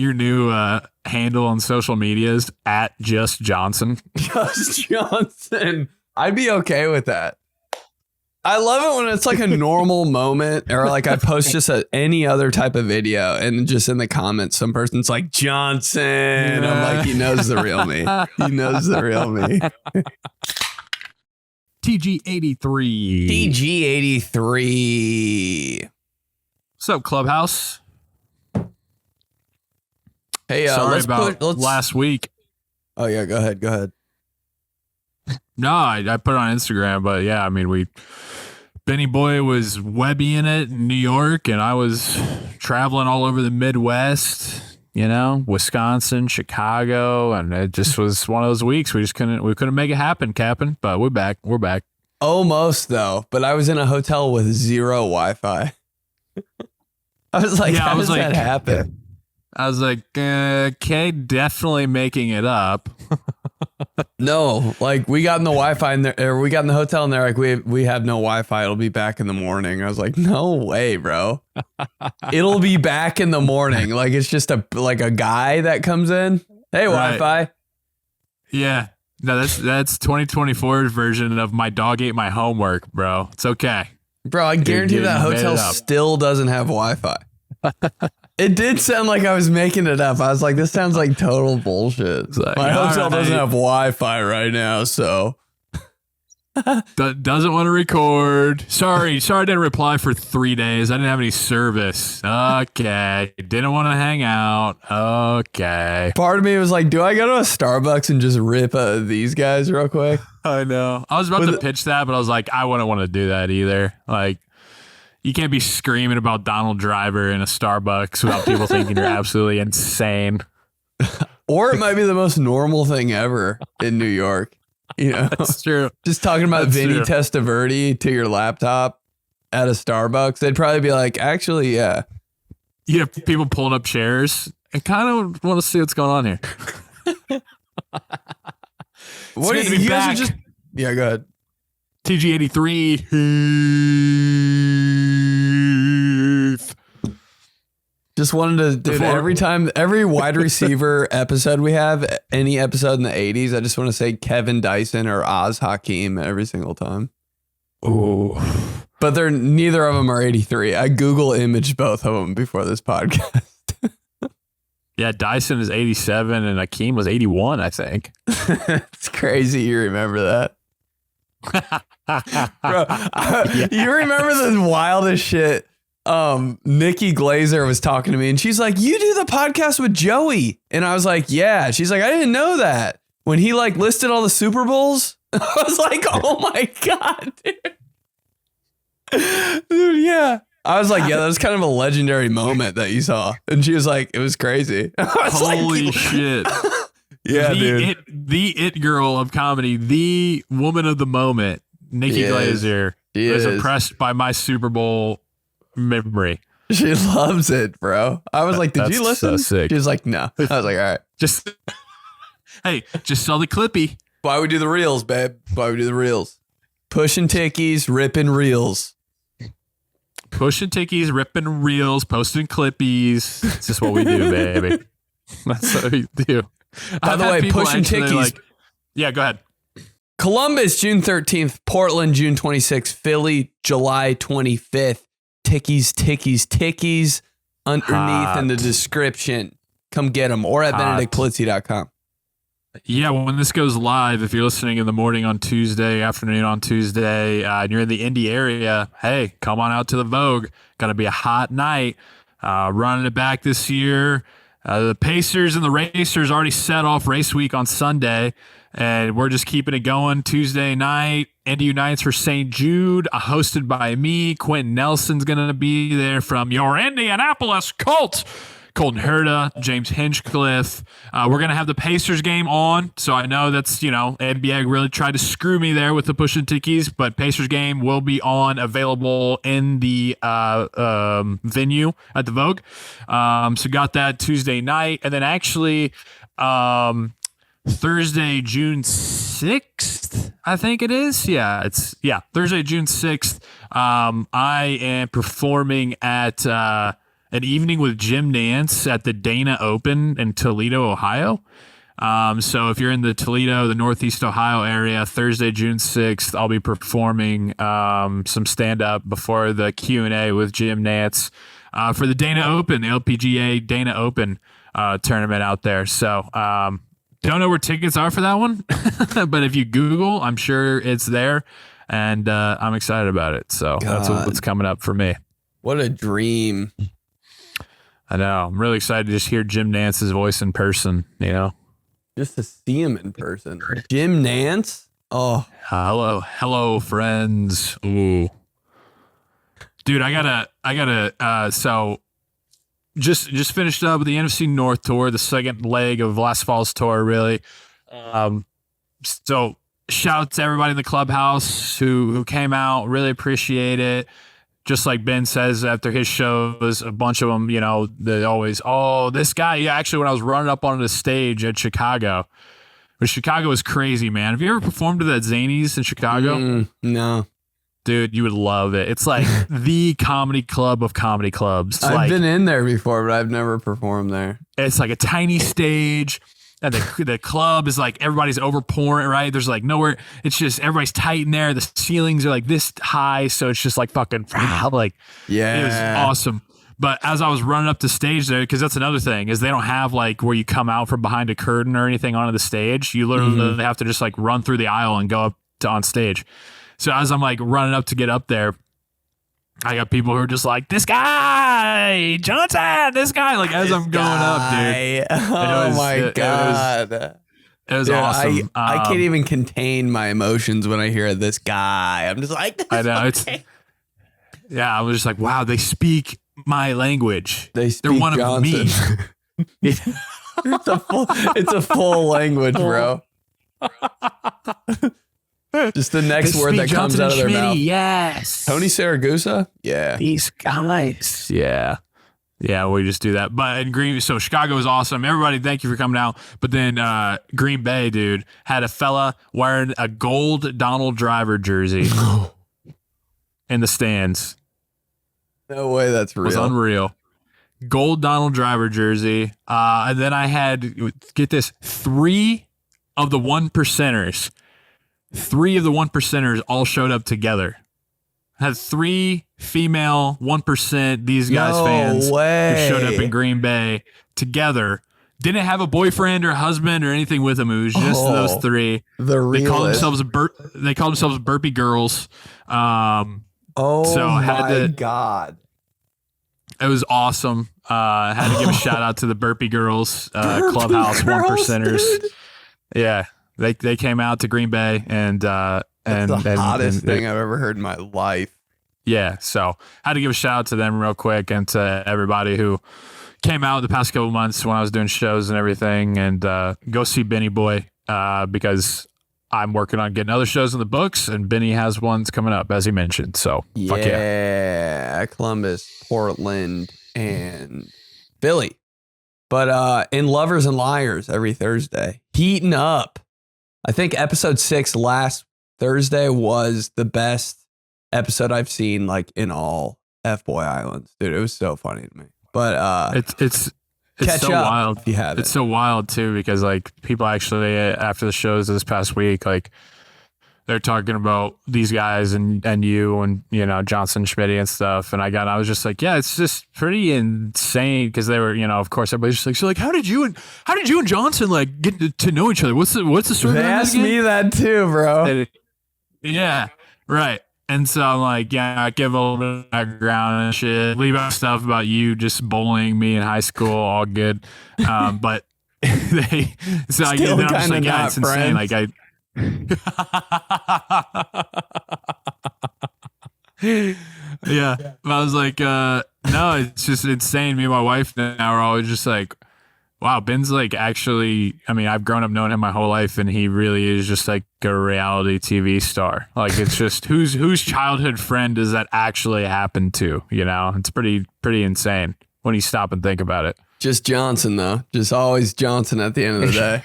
your new handle on social media is @JustJohnson. Just Johnson. I'd be okay with that. I love it when it's like a normal moment, or like I post just any other type of video, and just in the comments, some person's like Johnson. I'm like, he knows the real me. He knows the real me. TG83. TG83. What's up, Clubhouse? Hey, sorry about last week. Oh yeah, go ahead. No, I put it on Instagram, but yeah, I mean, Benny Boy was webbying it in New York, and I was traveling all over the Midwest, Wisconsin, Chicago, and it just was one of those weeks we couldn't make it happen, Captain. But we're back. Almost though, but I was in a hotel with zero Wi-Fi. I was like, how does that happen? I was like, okay, definitely making it up. No, like we got in the Wi-Fi in there, or we got in the hotel and they're like, we have no Wi-Fi. It'll be back in the morning. I was like, no way, bro. It'll be back in the morning. Like it's just a guy that comes in. Hey, right. Wi-Fi. Yeah. No, that's 2024's version of my dog ate my homework, bro. It's okay. Bro, I guarantee that hotel still doesn't have Wi-Fi. It did sound like I was making it up. I was like, this sounds like total bullshit. Like, my hotel doesn't have Wi-Fi right now, so. Doesn't want to record. Sorry, I didn't reply for 3 days. I didn't have any service. Okay. Didn't want to hang out. Okay. Part of me was like, do I go to a Starbucks and just rip these guys real quick? I know. I was about to pitch that, but I was like, I wouldn't want to do that either. Like, you can't be screaming about Donald Driver in a Starbucks without people thinking you're absolutely insane. Or it might be the most normal thing ever in New York. That's true. Just talking about 𝗕𝗘𝗡𝗧𝗧 to your laptop at a Starbucks. They'd probably be like, actually, yeah. You have people pulling up chairs. I kind of want to see what's going on here. What are you guys are just... Yeah, go ahead. TG83. Just wanted to, every wide receiver episode we have, any episode in the 80s, I just want to say Kevin Dyson or Oz Hakeem every single time. Oh, but neither of them are 83. I Google imaged both of them before this podcast. Yeah, Dyson is 87 and Hakeem was 81, I think. It's crazy you remember that. Bro, you remember the wildest shit? Nikki Glazer was talking to me and she's like, you do the podcast with Joey? And I was like, yeah. She's like, I didn't know that. When he like listed all the Super Bowls, I was like, oh my God, dude, yeah. I was like, yeah, that was kind of a legendary moment that you saw. And she was like, it was crazy. Holy shit. Yeah, dude. The it girl of comedy, the woman of the moment, Nikki Glazer, is impressed by my Super Bowl memory. She loves it, bro. I was like, did you listen? So sick. She was like, no. I was like, all right. Just saw the clippy. Why we do the reels, babe? Why we do the reels? Pushing tickies, ripping reels. Pushing tickies, ripping reels, posting clippies. It's just what we do, baby. That's what we do. By the way, pushing tickies. Yeah, go ahead. Columbus, June 13th. Portland, June 26th. Philly, July 25th. Tickies underneath in the description. Come get them, or at BenedictPolizzi.com. Yeah, when this goes live, if you're listening in the morning on Tuesday, afternoon on Tuesday, and you're in the Indy area, hey, come on out to the Vogue. Gonna be a hot night. Running it back this year. The Pacers and the Racers already set off race week on Sunday, and we're just keeping it going. Tuesday night, Indy Unites for St. Jude, hosted by me. Quentin Nelson's going to be there from your Indianapolis Colts. Colton Herta, James Hinchcliffe. We're going to have the Pacers game on, so I know that's, NBA really tried to screw me there with the pushing tickies, but Pacers game will be on, available in the venue at the Vogue. So got that Tuesday night, and then actually Thursday, June 6th, I think it is. Thursday, June 6th. I am performing at an evening with Jim Nance at the Dana Open in Toledo, Ohio. So if you're in the Toledo, the Northeast Ohio area, Thursday, June 6th, I'll be performing some stand-up before the Q&A with Jim Nance for the Dana Open, the LPGA Dana Open tournament out there. So don't know where tickets are for that one, but if you Google, I'm sure it's there, and I'm excited about it. So that's what's coming up for me. What a dream. I know. I'm really excited to just hear Jim Nance's voice in person, you know? Just to see him in person. Jim Nance? Oh. Hello, friends. Ooh. Dude, I gotta, so just finished up with the NFC North tour, the second leg of last fall's tour, really. So shout out to everybody in the clubhouse who came out. Really appreciate it. Just like Ben says after his shows, a bunch of them, you know, they always, this guy. Yeah, actually, when I was running up on the stage at Chicago, but Chicago was crazy, man. Have you ever performed at that Zanies in Chicago? No. Dude, you would love it. It's like the comedy club of comedy clubs. I've been in there before, but I've never performed there. It's like a tiny stage. And the club is like everybody's overpouring, right? There's like nowhere. It's just everybody's tight in there. The ceilings are like this high, so it's just like fucking like it was awesome. But as I was running up the stage there, because that's another thing is they don't have like where you come out from behind a curtain or anything onto the stage. You literally have to just like run through the aisle and go up to on stage. So as I'm like running up to get up there, I got people who are just like, this guy, Johnson, this guy, like as I'm going up, dude. Oh my God. It was awesome. I can't even contain my emotions when I hear this guy. I'm just like, I know. Yeah, I was just like, wow, they speak my language. They're one Johnson. of me. It's a full language, bro. Just the next word that comes out of their mouth. Yes. Tony Saragusa? Yeah. These guys. Yeah. Yeah, we just do that. But in Green, so Chicago was awesome. Everybody, thank you for coming out. But then Green Bay, dude, had a fella wearing a gold Donald Driver jersey in the stands. No way that's real. It was unreal. Gold Donald Driver jersey. And then I had, get this, 3 of the 1%ers. 3 of the 1%ers all showed up together. Had 3 female 1% these guys fans who showed up in Green Bay together. Didn't have a boyfriend or husband or anything with them. It was just those 3. They called themselves burpy girls. God. It was awesome. Had to give a shout out to the burpy girls, clubhouse 1%ers. Dude. Yeah. They came out to Green Bay and the hottest thing I've ever heard in my life. Yeah, so had to give a shout out to them real quick and to everybody who came out the past couple of months when I was doing shows and everything, and go see Benny Boy because I'm working on getting other shows in the books, and Benny has ones coming up as he mentioned. So fuck yeah, Columbus, Portland, and Philly. But in Lovers and Liars every Thursday, heating up. I think episode 6 last Thursday was the best episode I've seen like in all F-Boy Islands. Dude, it was so funny to me. But it's catch so up wild. If you have it's so wild too because like people actually after the shows this past week, like they're talking about these guys and you and you know Johnson, Schmitty and stuff. And I was just like, yeah, it's just pretty insane because they were, you know, of course everybody's just like, so like how did you and Johnson like get to know each other? What's the story? They asked me that too, bro. Yeah, right. And so I'm like, yeah, I give a little bit of background and shit. Leave out stuff about you just bullying me in high school, all good. But then I'm just like, yeah, it's insane. Like yeah. But I was like, no, it's just insane. Me and my wife now are always just like, wow, Ben's like actually, I mean, I've grown up knowing him my whole life and he really is just like a reality TV star. Like it's just whose childhood friend does that actually happen to? You know, it's pretty insane when you stop and think about it. Just Johnson though. Just always Johnson at the end of the day.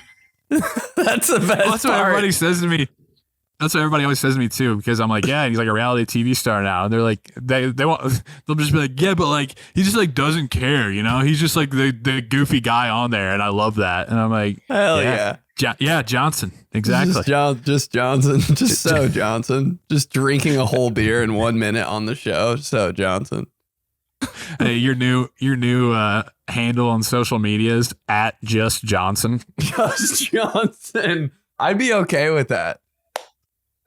That's the best That's what everybody says to me. That's what everybody always says to me too, because I'm like, yeah, he's like a reality TV star now. And they're like, they want, they'll just be like, yeah, but like, he just like doesn't care, you know? He's just like the goofy guy on there. And I love that. And I'm like, hell yeah. Yeah, Johnson. Exactly. Just Johnson. Just so Johnson. Just drinking a whole beer in 1 minute on the show. So Johnson. Hey, your new handle on social media is @JustJohnson. Just Johnson. I'd be okay with that.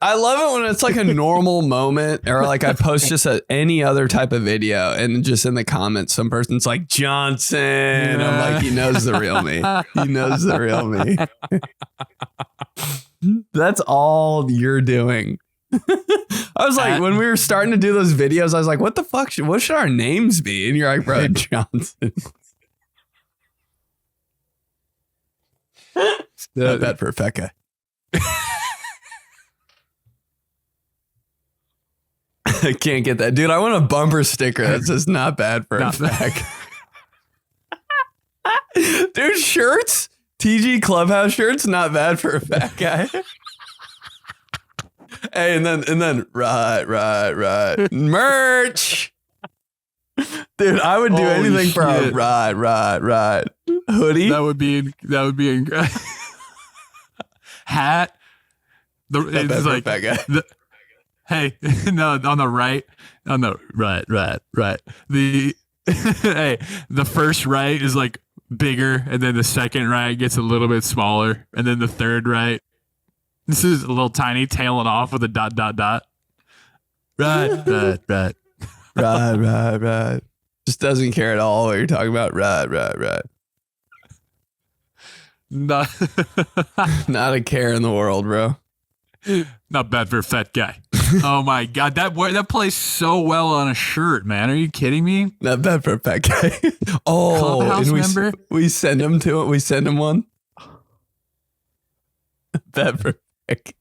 I love it when it's like a normal moment, or like I post just any other type of video, and just in the comments, some person's like, Johnson. And I'm like, he knows the real me. He knows the real me. That's all you're doing. I was like, when we were starting to do those videos, I was like, what the fuck? What should our names be? And you're like, bro, Johnson. Not bad for a fat guy. I can't get that. Dude, I want a bumper sticker that says not bad for a fat guy. Dude, shirts? TG Clubhouse shirts, not bad for a fat guy. Hey, and then right. Merch. Dude, I would do anything for a right hoodie. That would be incredible. Hat. It's like fat guy. Hey, no, on the right. The hey, the first right is like bigger, and then the second right gets a little bit smaller, and then the third right. This is a little tiny, tailing off with a ... Right. Just doesn't care at all what you're talking about. Right. Not a care in the world, bro. Not bad for a fat guy. Oh my God, that plays so well on a shirt, man. Are you kidding me? Not bad for a fat guy. Oh, Clubhouse member? We send him to it. We send him one. Bad for a fat guy.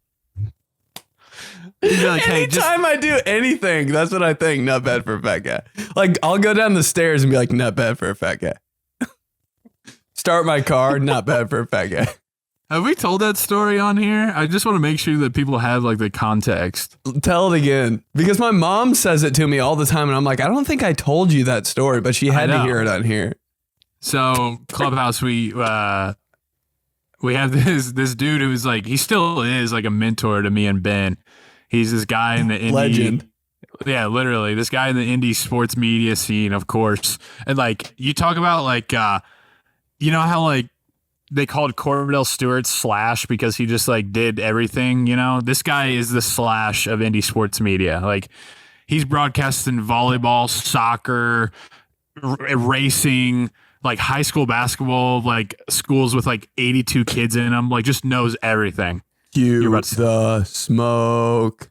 Like, anytime I do anything, that's what I think. Not bad for a fat guy. Like, I'll go down the stairs and be like, not bad for a fat guy. Start my car, not bad for a fat guy. Have we told that story on here? I just want to make sure that people have like the context. Tell it again, because my mom says it to me all the time, and I'm like, I don't think I told you that story, but she had to hear it on here. So Clubhouse, we have this dude who's like, he still is like a mentor to me and Ben. He's this guy in the indie legend. Yeah, literally this guy in the indie sports media scene, of course. And like, you talk about like, you know how like they called Cordell Stewart Slash because he just like did everything, you know? This guy is the Slash of indie sports media. Like, he's broadcasting volleyball, soccer, racing, like high school basketball, like schools with like 82 kids in them, like just knows everything. Cue the smoke.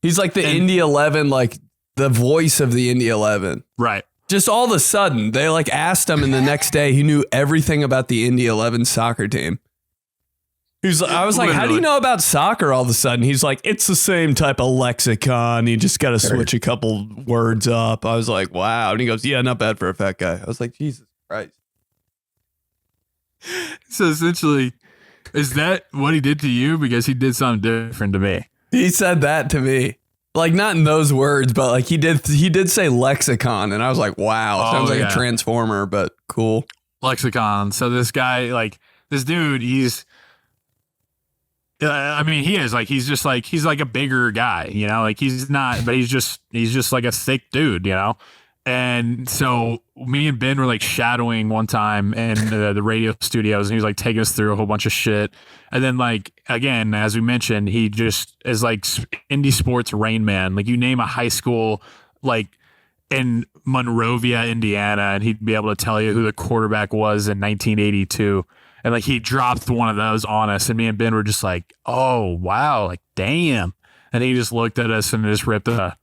He's like the Indy 11, like the voice of the Indy 11. Right. Just all of a sudden, they like asked him, and the next day he knew everything about the Indy 11 soccer team. I was like, how do you know about soccer all of a sudden? He's like, it's the same type of lexicon. You just got to switch a couple words up. I was like, wow. And he goes, yeah, not bad for a fat guy. I was like, Jesus Christ. So essentially, is that what he did to you? Because he did something different to me. He said that to me. Like, not in those words, but like he did say lexicon, and I was like, wow, sounds like a transformer, but cool. Lexicon. So this guy, like this dude, he's he is like, he's like a bigger guy, you know, like he's not, but he's just like a thick dude, you know? And so me and Ben were like shadowing one time in the radio studios, and he was like taking us through a whole bunch of shit. And then like, again, as we mentioned, he just is like indie sports Rain Man. Like, you name a high school like in Monrovia, Indiana, and he'd be able to tell you who the quarterback was in 1982. And like, he dropped one of those on us, and me and Ben were just like, oh wow, like damn. And he just looked at us and just ripped not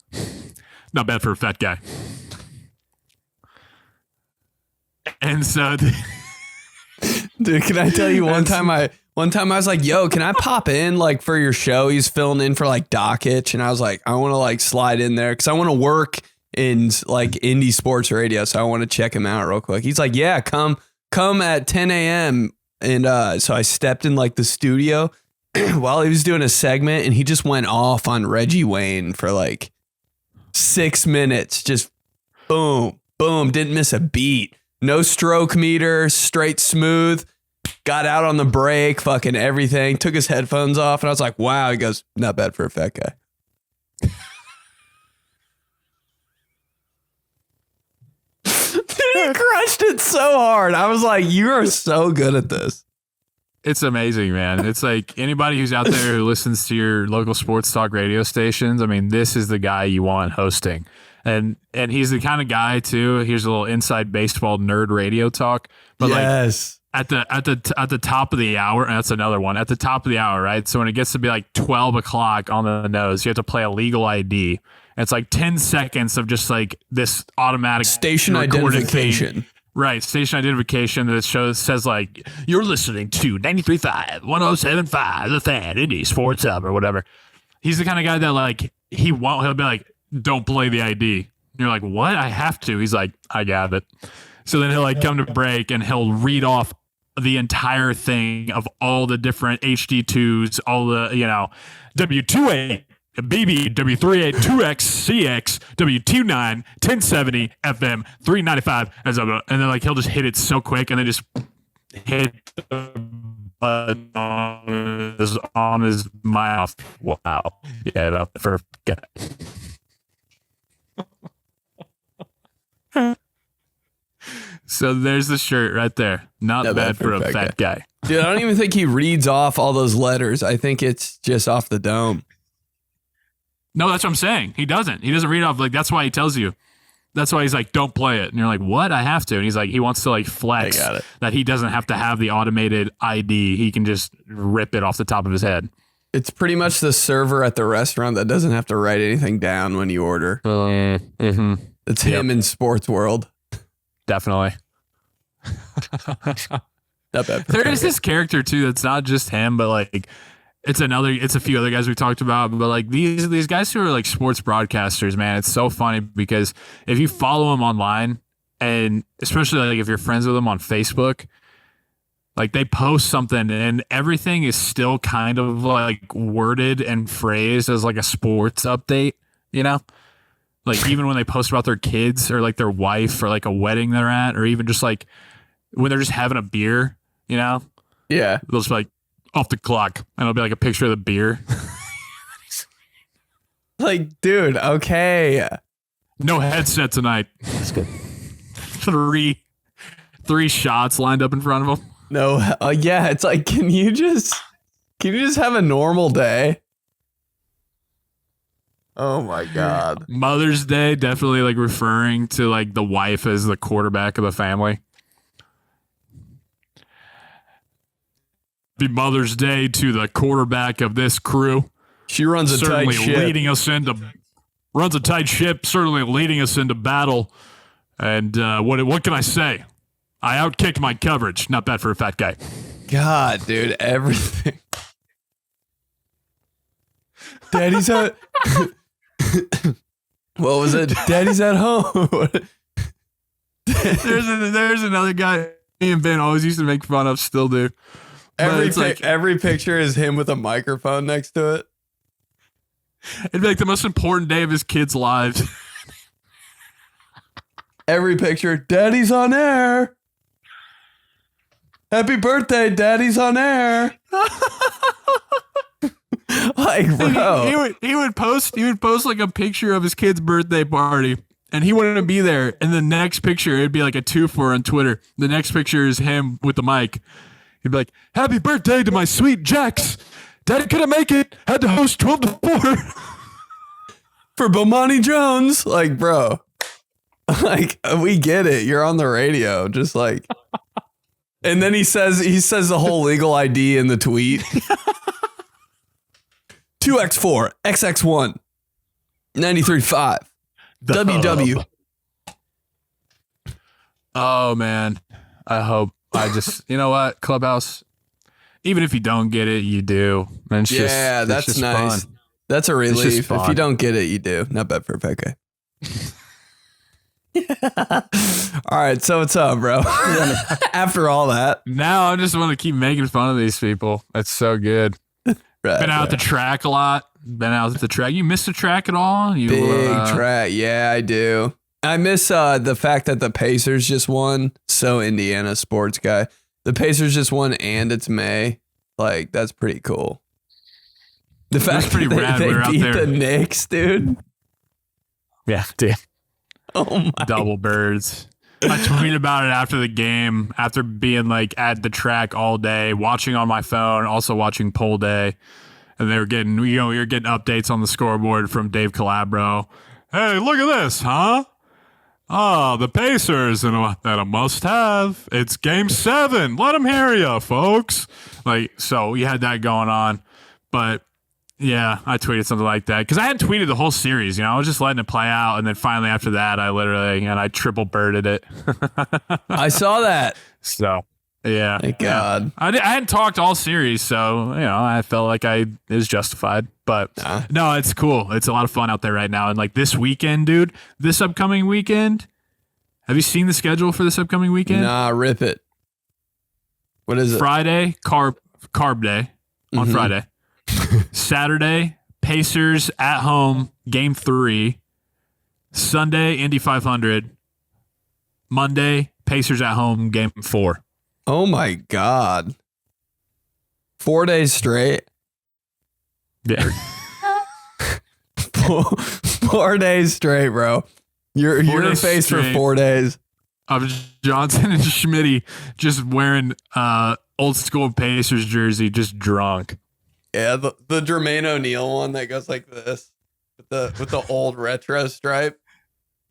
bad for a fat guy. And so, dude, can I tell you one time I was like, yo, can I pop in like for your show? He's filling in for like Dockich, and I was like, I want to like slide in there because I want to work in like indie sports radio, so I want to check him out real quick. He's like, yeah, come at 10 a.m. And so I stepped in like the studio, while he was doing a segment, and he just went off on Reggie Wayne for like 6 minutes. Just boom, boom, didn't miss a beat. No stroke meter, straight smooth. Got out on the break, fucking everything. Took his headphones off, and I was like, wow. He goes, not bad for a fat guy. He crushed it so hard. I was like, you are so good at this. It's amazing, man. It's like anybody who's out there who listens to your local sports talk radio stations. I mean, this is the guy you want hosting. And he's the kind of guy too. Here's a little inside baseball nerd radio talk. But yes. At the top of the hour, and that's another one. At the top of the hour, right? So when it gets to be like 12 o'clock on the nose, you have to play a legal ID. And it's like 10 seconds of just like this automatic station identification. Thing. Right, station identification that says like, you're listening to 93.5, 107.5, The Fan, Indie Sports Hub, or whatever. He's the kind of guy that like, he'll be like, don't play the ID. And you're like, what? I have to. He's like, I got it. So then he'll like come to break and he'll read off the entire thing of all the different HD2s, all the, W28, BB, W38, 2X, CX, W29, 1070, FM, 395, and then like he'll just hit it so quick and then just hit the button on his mouth. Wow. Yeah, for So there's the shirt right there. Not bad for a fat guy. Dude, I don't even think he reads off all those letters. I think it's just off the dome. No, that's what I'm saying. He doesn't. He doesn't read off. Like, that's why he tells you. That's why he's like, don't play it. And you're like, what? I have to. And he's like, he wants to like flex that he doesn't have to have the automated ID. He can just rip it off the top of his head. It's pretty much the server at the restaurant that doesn't have to write anything down when you order. Mm-hmm. It's him in sports world. Definitely. Not bad. There is this character too that's not just him, but like it's a few other guys we talked about, but like these guys who are like sports broadcasters, man, it's so funny because if you follow them online, and especially like if you're friends with them on Facebook, like they post something and everything is still kind of like worded and phrased as like a sports update, Like even when they post about their kids or like their wife or like a wedding they're at, or even just like when they're just having a beer, Yeah. They'll just be like, off the clock. And it'll be like a picture of the beer. Like, dude, okay. No headset tonight. That's good. Three shots lined up in front of them. No, yeah, it's like, can you just have a normal day? Oh my God. Mother's Day, definitely like referring to like the wife as the quarterback of the family. Happy Mother's Day to the quarterback of this crew. She runs a tight ship. Runs a tight ship, certainly leading us into battle. And what can I say? I outkicked my coverage. Not bad for a fat guy. God, dude, everything. Daddy's at. What was it? Daddy's at home. There's another guy me and Ben always used to make fun of, still do. Every picture is him with a microphone next to it. It'd be like the most important day of his kids' lives. Every picture, Daddy's on air. Happy birthday, Daddy's on air. Like, bro. He would post like a picture of his kid's birthday party, and he wouldn't be there. And the next picture, it'd be like a 2-for on Twitter. The next picture is him with the mic. He'd be like, happy birthday to my sweet Jax. Daddy couldn't make it. Had to host 12 to 4. For Bomani Jones. Like, bro. Like, we get it. You're on the radio. Just like. And then he says the whole legal ID in the tweet. 2x4, XX1, 93.5, WW. Oh, man. You know what, Clubhouse? Even if you don't get it, you do. And that's nice. Fun. That's a relief. If you don't get it, you do. Not bad for a pet guy. All right, so what's up, bro? After all that, now I just want to keep making fun of these people. That's so good. Been out at the track a lot. Been out at the track. You missed the track at all? Big track. Yeah, I do. I miss the fact that the Pacers just won. So Indiana sports guy. The Pacers just won and it's May. Like, that's pretty cool. The fact pretty that rad. they We were out beat there. the Knicks, dude. Yeah, dude. Oh my. Double birds. I tweeted about it after the game, after being like at the track all day, watching on my phone, also watching poll day. And they were getting, we were getting updates on the scoreboard from 𝗕𝗘𝗡𝗚𝗧. Hey, look at this, huh? Oh, the Pacers and a must-have. It's Game 7. Let them hear you, folks. Like, so we had that going on. But yeah, I tweeted something like that because I hadn't tweeted the whole series. I was just letting it play out, and then finally after that, I triple birded it. I saw that. So yeah, Thank God. I hadn't talked all series, so I felt like it was justified. But no, it's cool. It's a lot of fun out there right now. And like this weekend, dude, this upcoming weekend. Have you seen the schedule for this upcoming weekend? Nah, rip it. What is it? Friday, carb day on Friday. Saturday, Pacers at home, Game 3. Sunday, Indy 500. Monday, Pacers at home, Game 4. Oh my God. 4 days straight. Yeah. 4 days straight, bro. You're face for 4 days. Of Johnson and Schmitty just wearing old school Pacers jersey, just drunk. Yeah, the Jermaine O'Neal one that goes like this with the old retro stripe.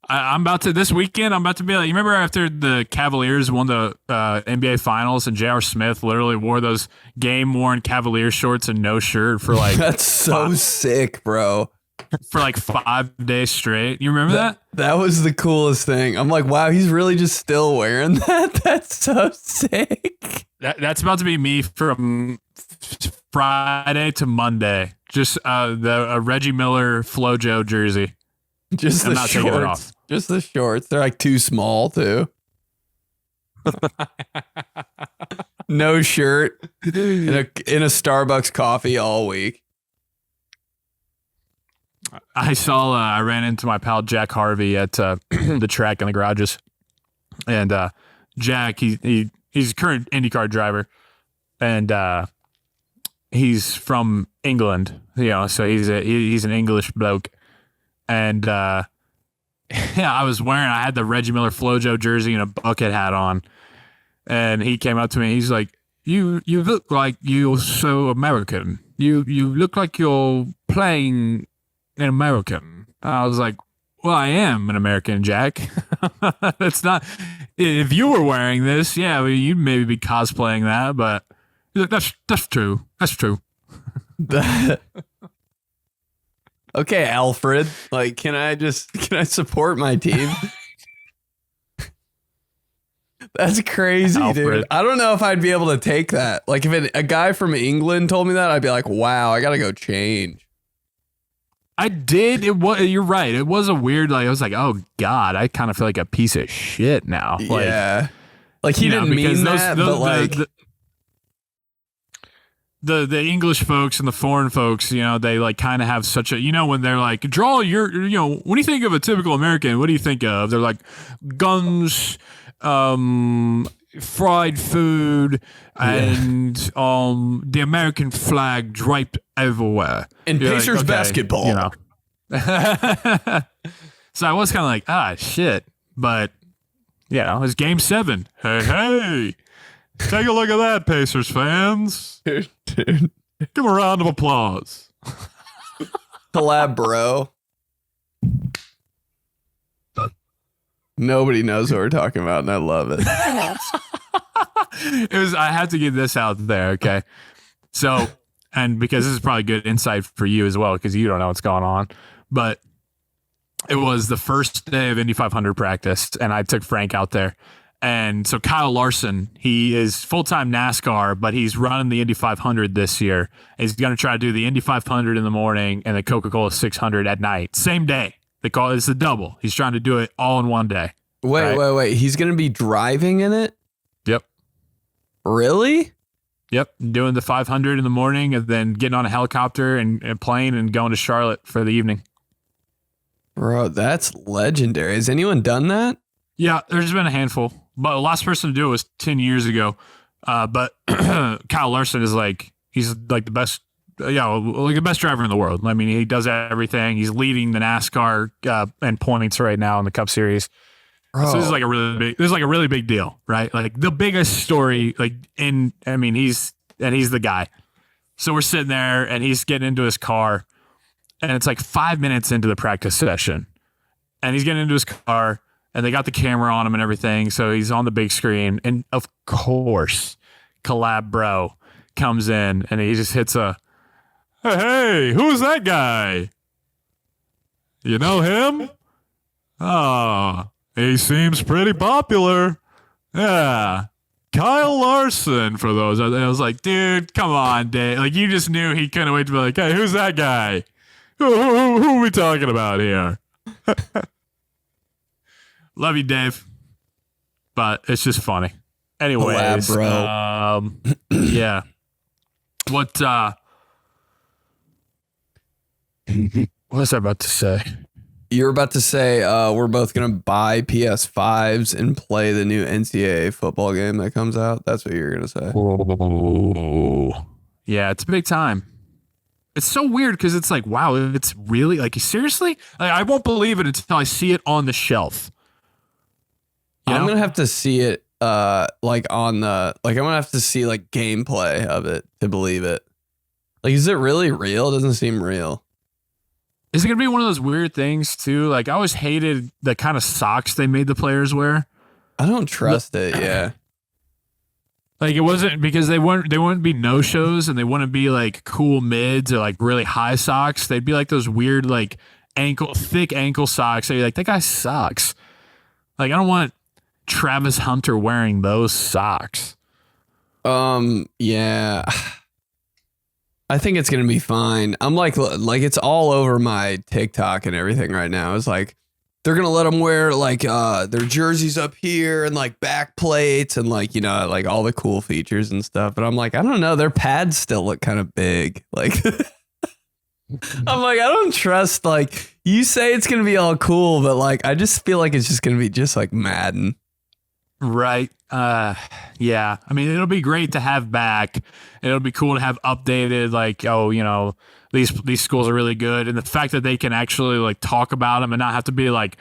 I'm about to this weekend. I'm about to be like, you remember after the Cavaliers won the NBA Finals and J.R. Smith literally wore those game worn Cavalier shorts and no shirt for like that's so sick, bro. For like 5 days straight. You remember that? That was the coolest thing. I'm like, wow, he's really just still wearing that. That's so sick. That's about to be me from Friday to Monday. Just a Reggie Miller FloJo jersey. Just I'm the not taking it shorts. off. Just the shorts. They're like too small too. No shirt. In a Starbucks coffee all week. I ran into my pal Jack Harvey at the track in the garages, and Jack he's a current IndyCar driver, and he's from England, so he's an English bloke, and yeah, I had the Reggie Miller FloJo jersey and a bucket hat on, and he came up to me, he's like, you look like you're so American, you look like you're playing an American. I was like, well, I am an American, Jack. It's not, if you were wearing this, yeah, well, you'd maybe be cosplaying that, but he's like, that's true. That's true. Okay, Alfred. Like, can I support my team? That's crazy, Alfred. dude. I don't know if I'd be able to take that. Like, if a guy from England told me that, I'd be like, wow, I gotta go change. I did. You're right. It was a weird, like, I was like, oh God, I kind of feel like a piece of shit now. Like, yeah. Like, he didn't mean that, but like, the English folks and the foreign folks, they like kind of have such a, when they're like, draw your, when you think of a typical American, what do you think of? They're like guns, fried food, and the American flag draped everywhere. And Pacers like, okay, basketball. So I was kind of like, shit. But, it's Game 7. Hey. Take a look at that, Pacers fans. Dude. Give a round of applause. Collab, bro. Nobody knows what we're talking about, and I love it. I had to get this out there, okay? So, and because this is probably good insight for you as well, because you don't know what's going on, but it was the first day of Indy 500 practice, and I took Frank out there. And so Kyle Larson, he is full-time NASCAR, but he's running the Indy 500 this year. He's going to try to do the Indy 500 in the morning and the Coca-Cola 600 at night. Same day. They call it, it's a double. He's trying to do it all in one day. Wait. He's going to be driving in it? Yep. Really? Yep, doing the 500 in the morning and then getting on a helicopter and plane and going to Charlotte for the evening. Bro, that's legendary. Has anyone done that? Yeah, there's been a handful, but the last person to do it was 10 years ago. But Kyle Larson is he's like the best, like the best driver in the world. I mean, he does everything. He's leading the NASCAR and points right now in the Cup Series. Bro. So this is like a really big deal, right? Like the biggest story, he's the guy. So we're sitting there and he's getting into his car and it's like 5 minutes into the practice session and he's getting into his car and they got the camera on him and everything. So he's on the big screen. And of course, Collab Bro comes in and he just hits hey, who's that guy? You know him? Oh, he seems pretty popular. Yeah. Kyle Larson for those. I was like, dude, come on, Dave. Like, you just knew he couldn't wait to be like, hey, who's that guy? Who are we talking about here? Love you, Dave. But it's just funny. Anyways, bro. Yeah. What was I about to say? You're about to say we're both going to buy PS5s and play the new NCAA football game that comes out. That's what you're going to say. Oh. Yeah, it's a big time. It's so weird because it's like, wow, it's really like, seriously? Like, I won't believe it until I see it on the shelf. I'm going to have to see it I'm going to have to see like gameplay of it to believe it. Like, is it really real? It doesn't seem real. Is it going to be one of those weird things too? Like, I always hated the kind of socks they made the players wear. I don't trust it. Yeah. Like, it wasn't because they wouldn't be no shows and they wouldn't be like cool mids or like really high socks. They'd be like those weird, like thick ankle socks. So you're like, that guy sucks. Like, I don't want Travis Hunter wearing those socks. Yeah. I think it's going to be fine. I'm like it's all over my TikTok and everything right now. It's like, they're going to let them wear like, their jerseys up here and like back plates and like, like all the cool features and stuff. But I'm like, I don't know. Their pads still look kind of big. Like, I'm like, I don't trust, like, you say it's going to be all cool, but like, I just feel like it's just going to be just like Madden. Right. Yeah. I mean, it'll be great to have back. It'll be cool to have updated, like, these schools are really good. And the fact that they can actually like talk about them and not have to be like,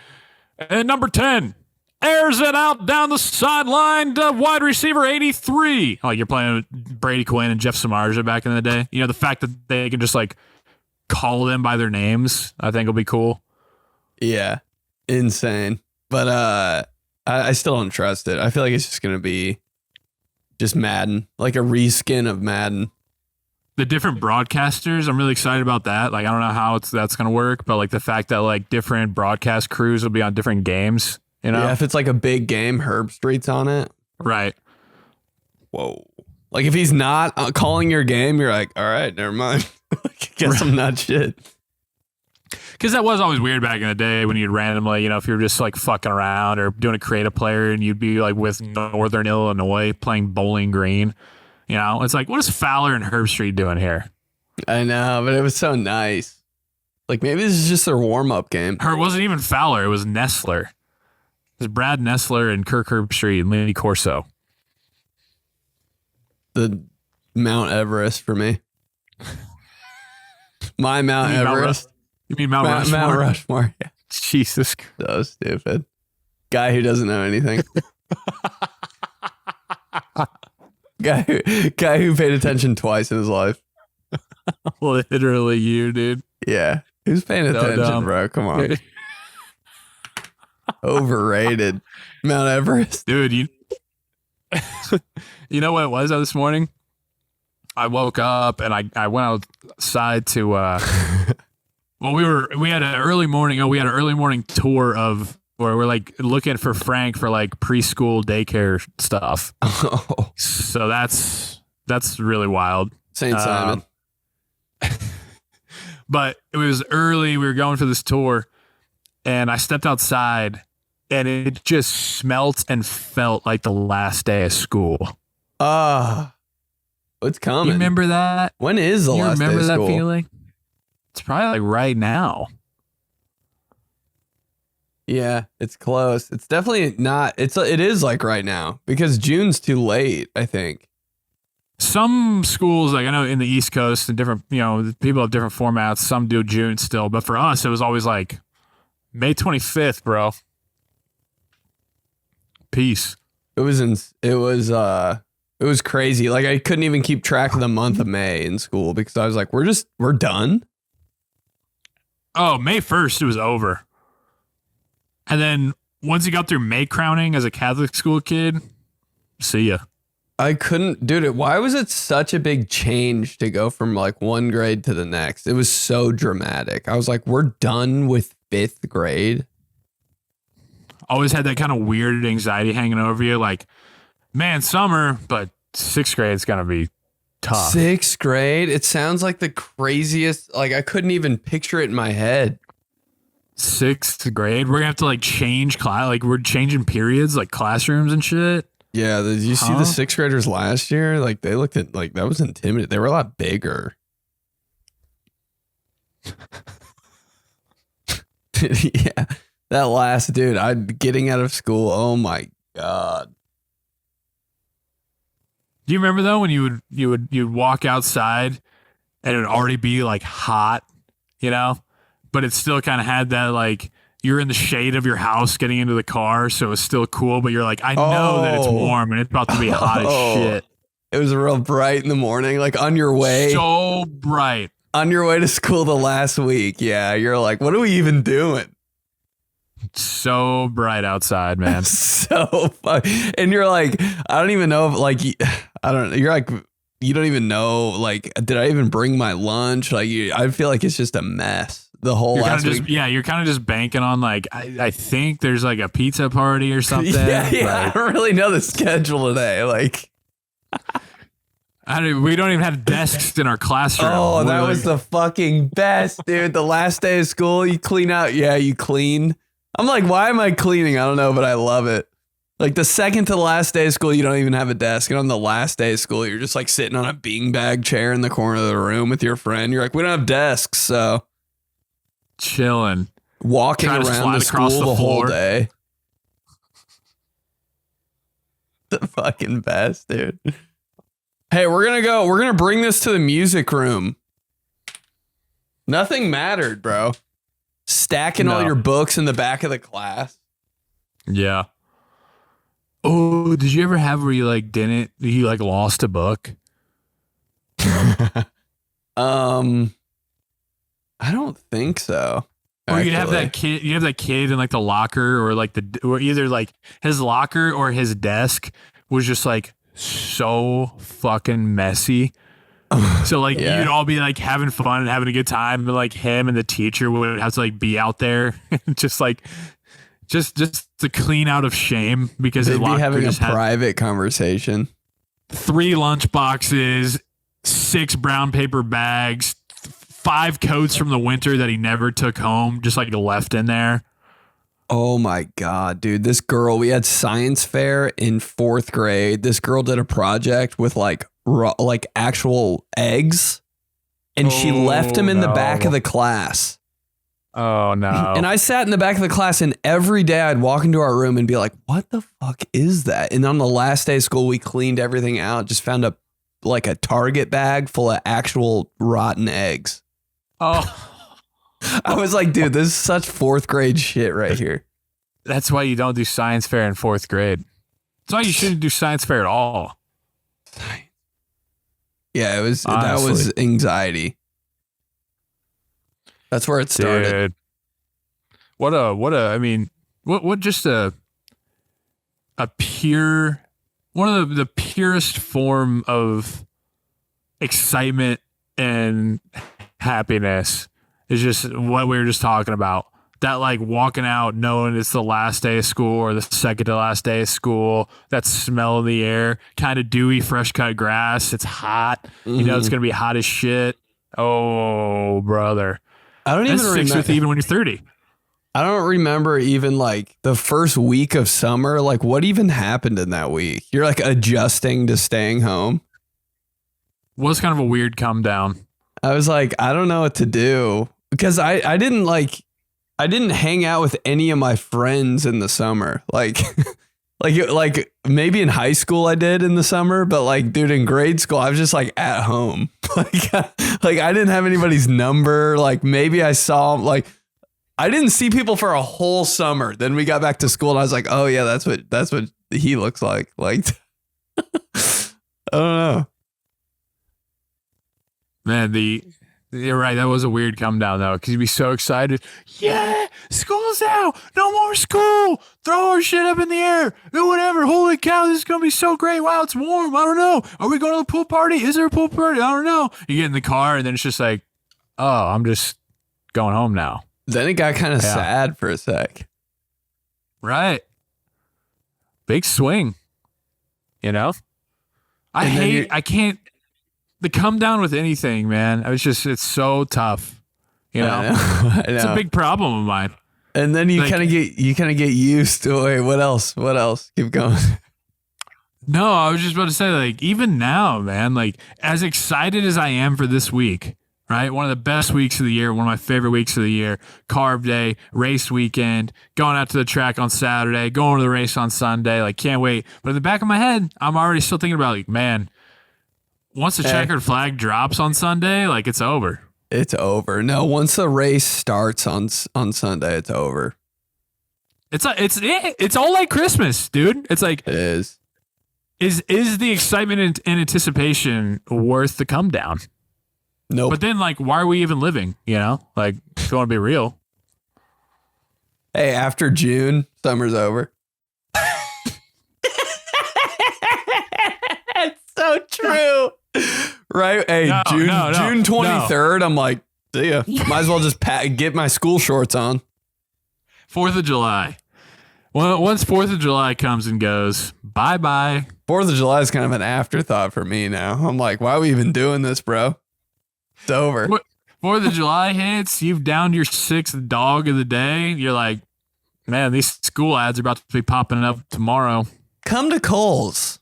and number 10 airs it out down the sideline to wide receiver 83. Like, you're playing with Brady Quinn and 𝗕𝗓𝗓𝗏 back in the day. The fact that they can just like call them by their names, I think will be cool. Yeah. Insane. But, I still don't trust it. I feel like it's just going to be just Madden, like a reskin of Madden. The different broadcasters, I'm really excited about that. Like, I don't know how that's going to work, but like the fact that like different broadcast crews will be on different games, Yeah, if it's like a big game, 𝗕𝗓𝗓𝗏's on it. Right. Whoa. Like, if he's not calling your game, you're like, all right, never mind. Guess I'm not shit. Because that was always weird back in the day when you'd randomly, if you were just like fucking around or doing a creative player and you'd be like with Northern Illinois playing Bowling Green. It's like, what is Fowler and 𝗕𝗓𝗓𝗏 doing here? I know, but it was so nice. Like, maybe this is just their warm-up game. It wasn't even Fowler. It was Nessler. It was Brad Nessler and Kirk 𝗕𝗓𝗓𝗏 and Lenny Corso. The Mount Everest for me. My Mount Everest. You mean Mount Rushmore? Mount Rushmore. Yeah. Jesus. So stupid. Guy who doesn't know anything. Guy who paid attention twice in his life. Literally you, dude. Yeah. Who's paying attention, bro? Come on. Overrated. Mount Everest. Dude, you know what it was this morning? I woke up and I went outside to well, we had an early morning. We had an early morning tour of where we're like looking for Frank for like preschool daycare stuff. Oh. So that's really wild. St. Simon. But it was early. We were going for this tour and I stepped outside and it just smelt and felt like the last day of school. It's coming. You remember that? When is the last day of remember that school? feeling? It's probably like right now. Yeah, it's close. It's definitely not. It is like right now because June's too late, I think. Some schools, like I know in the East Coast and different, people have different formats. Some do June still, but for us, it was always like May 25th, bro. Peace. It was crazy. Like I couldn't even keep track of the month of May in school because I was like, we're done. Oh, May 1st, it was over. And then once you got through May crowning as a Catholic school kid, see ya. I couldn't, dude. Why was it such a big change to go from like one grade to the next? It was so dramatic. I was like, we're done with 5th grade. Always had that kind of weird anxiety hanging over you. Like, man, summer, but 6th grade is going to be tough. 6th grade? It sounds like the craziest. Like, I couldn't even picture it in my head. 6th grade? We're going to have to like change class. Like, we're changing periods, like classrooms and shit. Yeah. Did you see the 6th graders last year? Like, they looked at, like, that was intimidating. They were a lot bigger. Yeah. That last dude, I'm getting out of school. Oh my God. Do you remember though when you'd walk outside and it would already be like hot, but it still kind of had that like you're in the shade of your house getting into the car, so it's still cool, but you're like, I know that it's warm and it's about to be hot as shit. It was real bright in the morning, like on your way. So bright. On your way to school the last week. Yeah, you're like, what are we even doing? So bright outside, man. So fun. And you're like, I don't even know if like, I don't know. You're like, you don't even know, like, did I even bring my lunch? Like, I feel like it's just a mess. The whole last week. Yeah, you're kind of just banking on like, I think there's like a pizza party or something. Yeah. I don't really know the schedule today. Like, we don't even have desks in our classroom. Oh, that was the fucking best, dude. The last day of school, you clean out. Yeah, you clean. I'm like, why am I cleaning? I don't know, but I love it. Like the second to the last day of school, you don't even have a desk. And on the last day of school, you're just like sitting on a beanbag chair in the corner of the room with your friend. You're like, we don't have desks, so chilling, walking around the school the whole day. The fucking best, dude. Hey, we're gonna bring this to the music room. Nothing mattered, bro. Stacking all your books in the back of the class. Yeah. Oh, did you ever have where you like lost a book? I don't think so. Or you'd have that kid. You have that kid in like the locker, or either like his locker or his desk was just like so fucking messy. So like you'd all be like having fun and having a good time, but like him and the teacher would have to like be out there just to clean out of shame because they'd be having a private conversation. 3 lunch boxes, 6 brown paper bags, 5 coats from the winter that he never took home, just like left in there. Oh my God, dude. This girl, we had science fair in 4th grade. This girl did a project with like actual eggs, and she left them in the back of the class. Oh no. And I sat in the back of the class, and every day I'd walk into our room and be like, what the fuck is that? And on the last day of school, we cleaned everything out, just found a Target bag full of actual rotten eggs. Oh. I was like, dude, this is such 4th grade shit right here. That's why you don't do science fair in 4th grade. That's why you shouldn't do science fair at all. Yeah, that was anxiety. That's where it started. Dude. What just a pure, one of the purest form of excitement and happiness is just what we were just talking about. That like walking out knowing it's the last day of school or the second to last day of school, that smell of the air, kind of dewy, fresh cut grass. It's hot. Mm-hmm. You know, it's going to be hot as shit. Oh, brother. I don't even remember. With even when you're 30. I don't remember even like the first week of summer. Like what even happened in that week? You're like adjusting to staying home. Was kind of a weird come down. I was like, I don't know what to do because I didn't hang out with any of my friends in the summer. Like maybe in high school I did in the summer, but like, dude, in grade school, I was just like at home. like I didn't have anybody's number. Like maybe I saw like, I didn't see people for a whole summer. Then we got back to school and I was like, oh yeah, that's what he looks like. Like, I don't know. Man, you're right. That was a weird come down though, because you'd be so excited. Yeah, school's out. No more school. Throw our shit up in the air. Do whatever. Holy cow, this is gonna be so great. Wow, it's warm. I don't know. Are we going to the pool party? Is there a pool party? I don't know. You get in the car and then it's just like, oh, I'm just going home now. Then it got kind of sad for a sec. Right. Big swing. You know? I can't. The come down with anything, man. It's so tough. You know? I know. It's a big problem of mine. And then you kind of get used to it. What else? Keep going. No, I was just about to say, like, even now, man, like, as excited as I am for this week, right? One of the best weeks of the year, one of my favorite weeks of the year, carb day, race weekend, going out to the track on Saturday, going to the race on Sunday, like, can't wait. But in the back of my head, I'm already still thinking about, like, man, once the checkered flag drops on Sunday, like, it's over. It's over. No, once the race starts on Sunday, it's over. It's all like Christmas, dude. It's like it is. Is the excitement and anticipation worth the come down? No. Nope. But then, like, why are we even living? You know, like, if you want to be real. Hey, after June, summer's over. It's so true. Right? Hey, June 23rd, I'm like, see ya. Might as well just get my school shorts on. 4th of July. Well, once 4th of July comes and goes, bye-bye. 4th of July is kind of an afterthought for me now. I'm like, why are we even doing this, bro? It's over. 4th of July hits, you've downed your 6th dog of the day. You're like, man, these school ads are about to be popping up tomorrow. Come to Kohl's.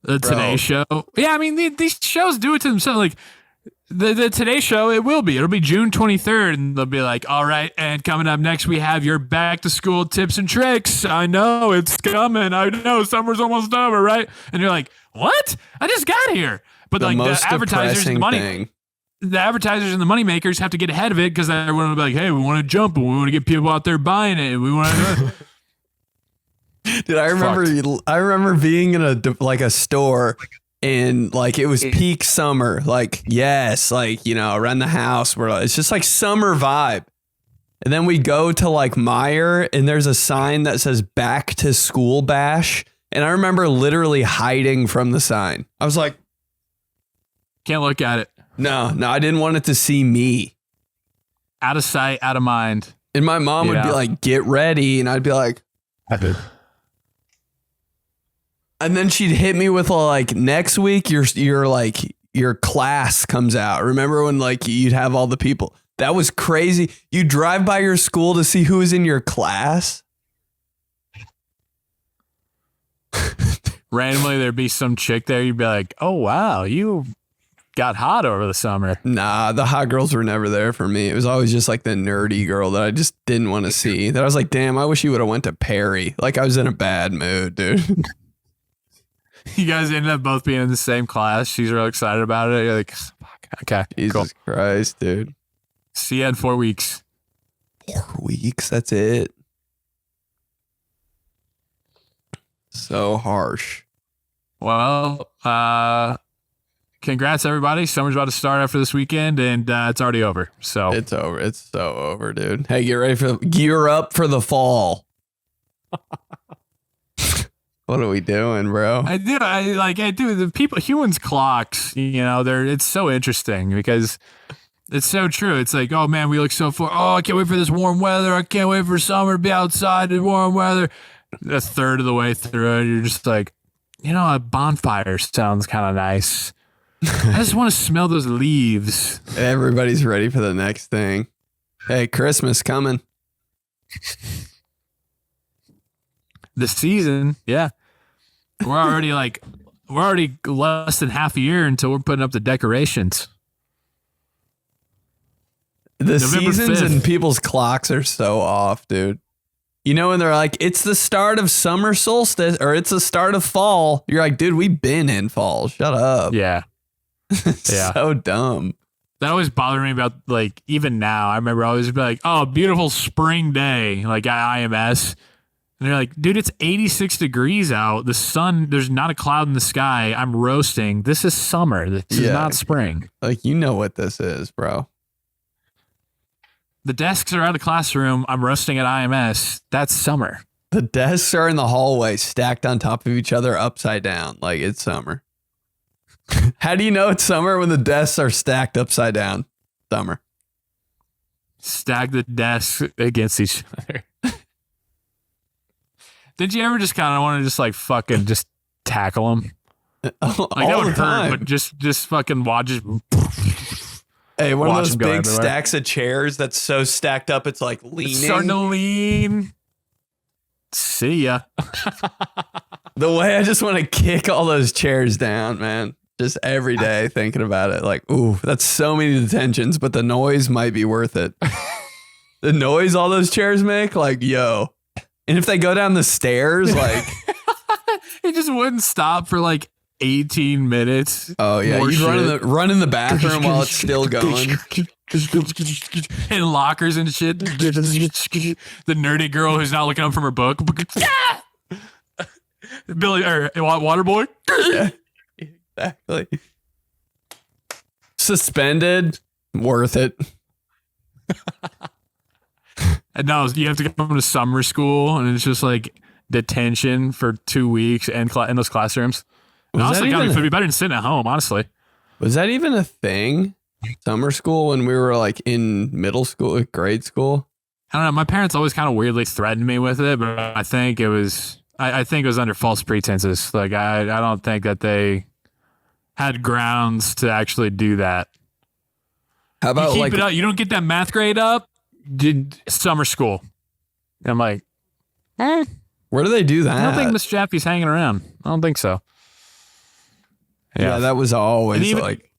The Today Show. Yeah, I mean, these shows do it to themselves. Like, the Today Show, it'll be June 23rd, and they'll be like, all right, and coming up next, we have your back-to-school tips and tricks. I know, it's coming. I know, summer's almost over, right? And you're like, what? I just got here. But like the advertisers and the money, the advertisers and the money makers have to get ahead of it because they're going to be like, hey, we want to jump and we want to get people out there buying it. And we want to. Dude, I remember being in a store and like it was peak summer. Like, yes, like, you know, around the house where it's just like summer vibe. And then we go to like Meijer and there's a sign that says back to school bash. And I remember literally hiding from the sign. I was like, can't look at it. No, I didn't want it to see me. Out of sight, out of mind. And my mom would be like, get ready. And I'd be like, and then she'd hit me with like, next week, your class comes out. Remember when like you'd have all the people? That was crazy. You drive by your school to see who is in your class. Randomly, there'd be some chick there. You'd be like, oh, wow, you got hot over the summer. Nah, the hot girls were never there for me. It was always just like the nerdy girl that I just didn't want to see. That I was like, damn, I wish you would have went to Perry. Like I was in a bad mood, dude. You guys ended up both being in the same class. She's real excited about it. You're like, fuck, okay, Jesus Christ, dude. See you in 4 weeks. 4 weeks? That's it? So harsh. Well, congrats, everybody. Summer's about to start after this weekend, and it's already over. So it's over. It's so over, dude. Hey, gear up for the fall. What are we doing, bro? I do. The people, humans' clocks. You know, it's so interesting because it's so true. It's like, oh man, we look so far. Oh, I can't wait for this warm weather. I can't wait for summer to be outside in warm weather. A third of the way through it, you're just like, you know, a bonfire sounds kind of nice. I just want to smell those leaves. Everybody's ready for the next thing. Hey, Christmas coming. The season, yeah. We're already like We're already less than half a year until we're putting up the decorations. The November seasons 5th. and people's clocks are so off, dude. You know, when they're like, it's the start of summer solstice or it's the start of fall. You're like, dude, we've been in fall. Shut up. Yeah. Yeah. So dumb. That always bothered me about, like, even now. I remember I always be like, oh, beautiful spring day, like at IMS. And they're like, dude, it's 86 degrees out. The sun, there's not a cloud in the sky. I'm roasting. This is summer. This is not spring. Like, you know what this is, bro. The desks are out of the classroom. I'm roasting at IMS. That's summer. The desks are in the hallway stacked on top of each other upside down. Like, it's summer. How do you know it's summer when the desks are stacked upside down? Summer. Stack the desks against each other. Did you ever just kind of want to just like fucking just tackle them? Like All that would the hurt, time. but just fucking watch it. Hey, one of Watch those them go big everywhere. stacks of chairs that's so stacked up it's like leaning. It's starting to lean. See ya. The way I just want to kick all those chairs down, man. Just every day thinking about it. Like, ooh, that's so many detentions, but the noise might be worth it. The noise all those chairs make, like, yo. And if they go down the stairs, like, It just wouldn't stop for like 18 minutes. oh yeah, More you'd shit. run in the bathroom while it's still going. In lockers and shit. The nerdy girl who's not looking up from her book. Billy or Water Boy. Yeah, exactly. Suspended, worth it. And now you have to come to summer school, and it's just like detention for 2 weeks in those classrooms. And Was that honestly, God, even it would be better than sitting at home, honestly. Was that even a thing? Summer school when we were like in middle school, grade school? I don't know. My parents always kind of weirdly threatened me with it, but I think it was under false pretenses. Like I don't think that they had grounds to actually do that. How You about keep like it up. You don't get that math grade up. Did summer school? And I'm like, where do they do that? I don't think Miss Jaffe's hanging around. I don't think so. Yeah, that was always And like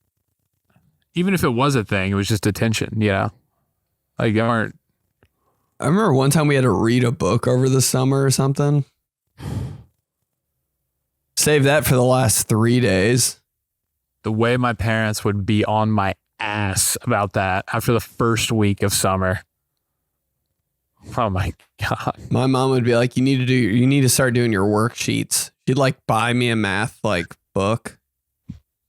even if it was a thing, it was just detention. Yeah, like they weren't. I remember one time we had to read a book over the summer or something. Save that for the last 3 days. The way my parents would be on my ass about that after the first week of summer. Oh my God. My mom would be like, you need to start doing your worksheets. She'd like buy me a math like book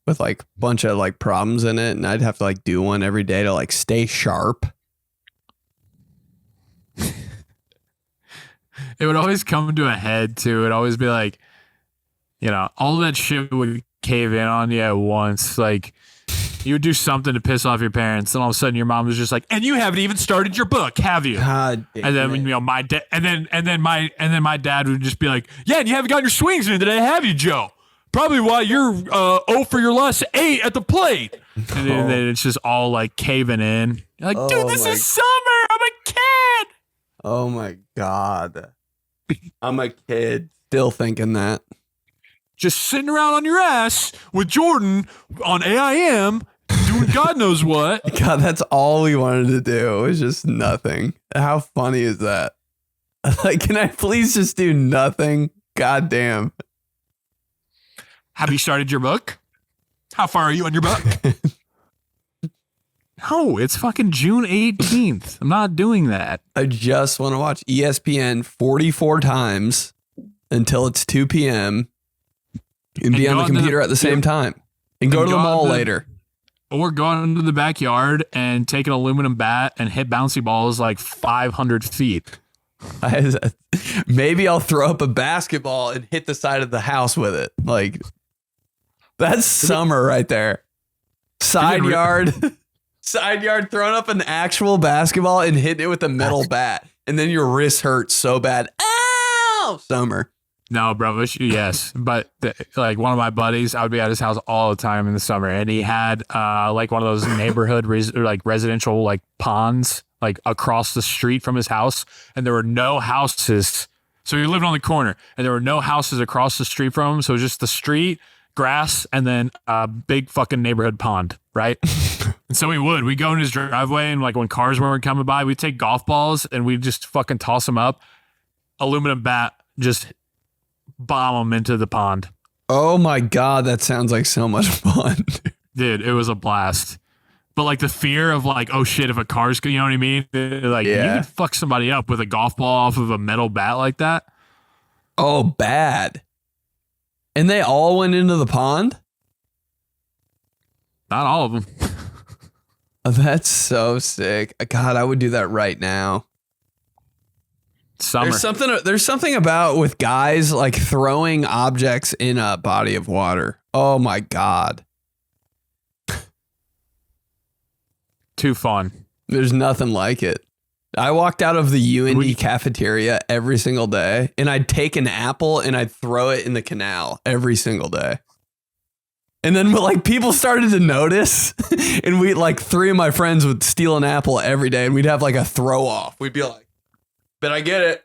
with like a bunch of like problems in it. And I'd have to like do one every day to like stay sharp. It would always come to a head too. It'd always be like, you know, all that shit would cave in on you at once. Like you would do something to piss off your parents, and all of a sudden your mom was just like, "And you haven't even started your book, have you?" God damn And then it. you know my dad, and then my dad would just be like, "Yeah, and you haven't gotten your swings in today, have you, Joe? Probably why you're 0 for your last 8 at the plate." And then it's just all like caving in. You're like, Oh dude, this my- is summer. I'm a kid. Oh my God. I'm a kid still thinking that. Just sitting around on your ass with Jordan on AIM doing God knows what. God, that's all we wanted to do. It was just nothing. How funny is that? Like, can I please just do nothing? God damn. Have you started your book? How far are you on your book? No, it's fucking June 18th. I'm not doing that. I just want to watch E ESPN 44 times until it's 2 p.m. and be And on go the out to computer the- at the same time and go to the go out mall to- later. Or go out into the backyard and take an aluminum bat and hit bouncy balls like 500 feet. Maybe I'll throw up a basketball and hit the side of the house with it. Like, that's summer right there. Side yard. Side yard, throwing up an actual basketball and hitting it with a metal bat. And then your wrist hurts so bad. Ow! Summer. No, bro. Yes. But like one of my buddies, I would be at his house all the time in the summer. And he had like one of those neighborhood residential like ponds like across the street from his house. And there were no houses. So he lived on the corner and there were no houses across the street from him. So it was just the street grass, and then a big fucking neighborhood pond, right? And so we go in his driveway, and like when cars weren't coming by, we'd take golf balls and we'd just fucking toss them up. Aluminum bat, just bomb them into the pond. Oh my God, that sounds like so much fun. Dude, it was a blast. But like the fear of like, oh shit, if a car's, you know what I mean? Like you could fuck somebody up with a golf ball off of a metal bat like that. Oh, bad. And they all went into the pond? Not all of them. Oh, that's so sick. God, I would do that right now. Summer. There's something about with guys like throwing objects in a body of water. Oh my God. Too fun. There's nothing like it. I walked out of the UND cafeteria every single day, and I'd take an apple and I'd throw it in the canal every single day. And then like people started to notice, and we like 3 of my friends would steal an apple every day, and we'd have like a throw off. We'd be like, "Bet I get it."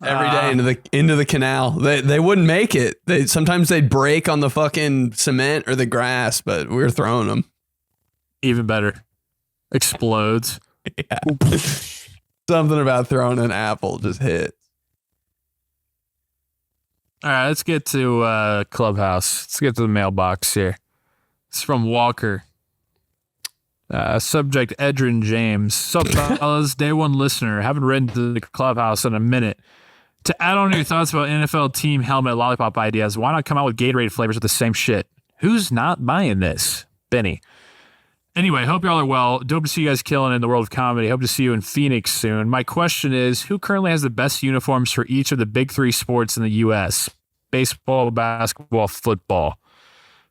Every day into the canal. They wouldn't make it. Sometimes they'd break on the fucking cement or the grass, but we were throwing them. Even better. Explodes. Yeah. Something about throwing an apple just hit. All right, let's get to Clubhouse. Let's get to the mailbox here. It's from Walker. Subject Edrin James. Sup, fellas? Day one listener. Haven't written to the Clubhouse in a minute. To add on to your thoughts about NFL team helmet lollipop ideas, why not come out with Gatorade flavors with the same shit? Who's not buying this? Benny. Anyway, hope y'all are well. Dope to see you guys killing in the world of comedy. Hope to see you in Phoenix soon. My question is, who currently has the best uniforms for each of the big 3 sports in the U.S.? Baseball, basketball, football.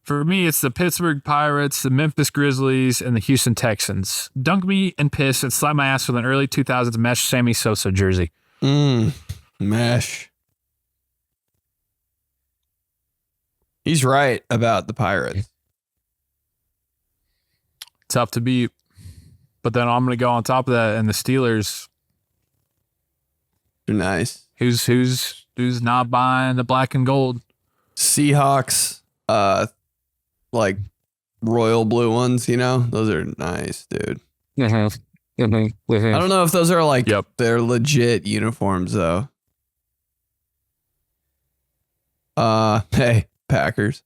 For me, it's the Pittsburgh Pirates, the Memphis Grizzlies, and the Houston Texans. Dunk me and piss and slap my ass with an early 2000s mesh Sammy Sosa jersey. Mesh. He's right about the Pirates. Tough to beat. But then I'm going to go on top of that, and the Steelers. They're nice. Who's not buying the black and gold? Seahawks, like royal blue ones, you know? Those are nice, dude. I don't know if those are like they're legit uniforms though. Hey, Packers.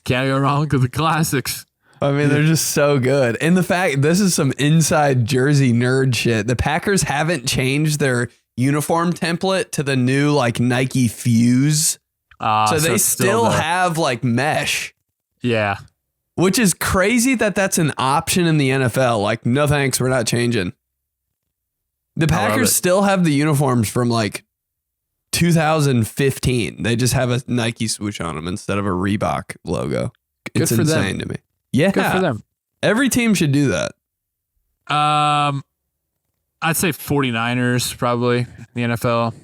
Can't go wrong with the classics. I mean, they're just so good. And the fact, this is some inside jersey nerd shit. The Packers haven't changed their uniform template to the new like Nike Fuse. So they still have like mesh. Yeah. Which is crazy that that's an option in the NFL. Like, no thanks, we're not changing. The Packers still have the uniforms from like 2015. They just have a Nike swoosh on them instead of a Reebok logo. It's insane to me. Yeah. Good for them. Every team should do that. I'd say 49ers probably, the NFL.